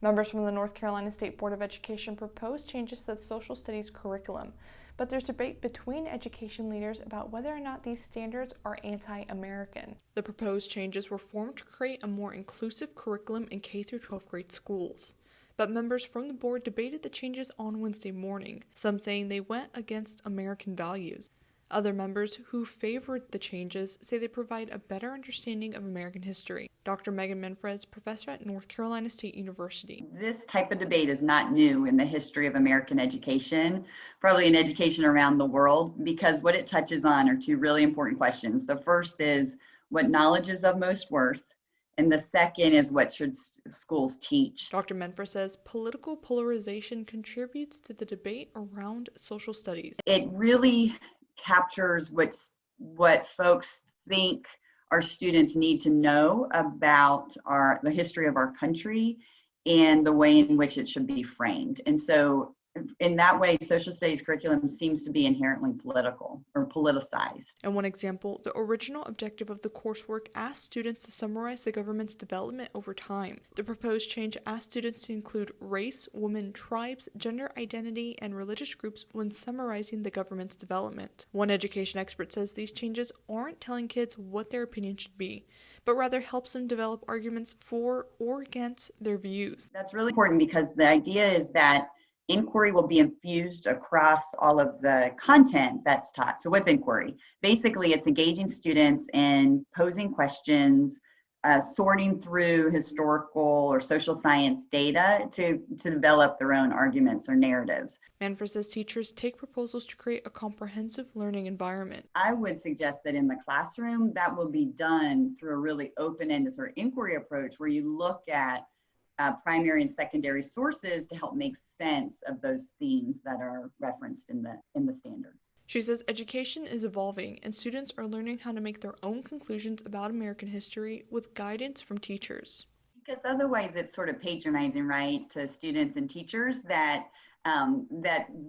Members from the North Carolina State Board of Education proposed changes to the social studies curriculum, but there's debate between education leaders about whether or not these standards are anti-American. The proposed changes were formed to create a more inclusive curriculum in K-12 grade schools. But members from the board debated the changes on Wednesday morning, some saying they went against American values. Other members who favored the changes say they provide a better understanding of American history. Dr. Megan Menfrez, professor at North Carolina State University. This type of debate is not new in the history of American education, probably in education around the world, because what it touches on are two really important questions. The first is what knowledge is of most worth, and the second is what should schools teach. Dr. Menfrez says political polarization contributes to the debate around social studies. It really captures what folks think our students need to know about the history of our country and the way in which it should be framed. And so in that way, social studies curriculum seems to be inherently political or politicized. In one example, the original objective of the coursework asked students to summarize the government's development over time. The proposed change asked students to include race, women, tribes, gender identity, and religious groups when summarizing the government's development. One education expert says these changes aren't telling kids what their opinion should be, but rather helps them develop arguments for or against their views. That's really important because the idea is that inquiry will be infused across all of the content that's taught. So what's inquiry? Basically, it's engaging students in posing questions, sorting through historical or social science data to develop their own arguments or narratives. Menfrez says teachers take proposals to create a comprehensive learning environment. I would suggest that in the classroom, that will be done through a really open-ended sort of inquiry approach where you look at primary and secondary sources to help make sense of those themes that are referenced in the standards. She says education is evolving and students are learning how to make their own conclusions about American history with guidance from teachers. Because otherwise it's sort of patronizing, right, to students and teachers that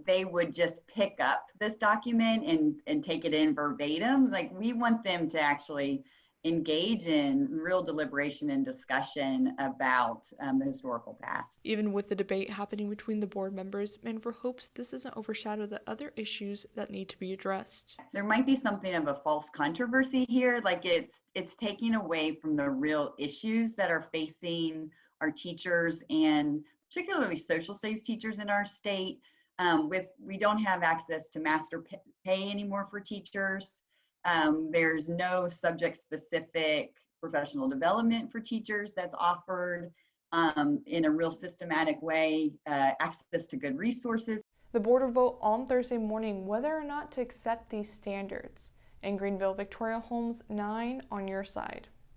they would just pick up this document and take it in verbatim. Like, we want them to actually engage in real deliberation and discussion about the historical past. Even with the debate happening between the board members, Menfrez hopes this doesn't overshadow the other issues that need to be addressed. There might be something of a false controversy here, like it's taking away from the real issues that are facing our teachers and particularly social studies teachers in our state. We don't have access to master pay anymore for teachers. There's no subject-specific professional development for teachers that's offered in a real systematic way, access to good resources. The board will vote on Thursday morning whether or not to accept these standards. In Greenville, Victoria Holmes, 9 on your side.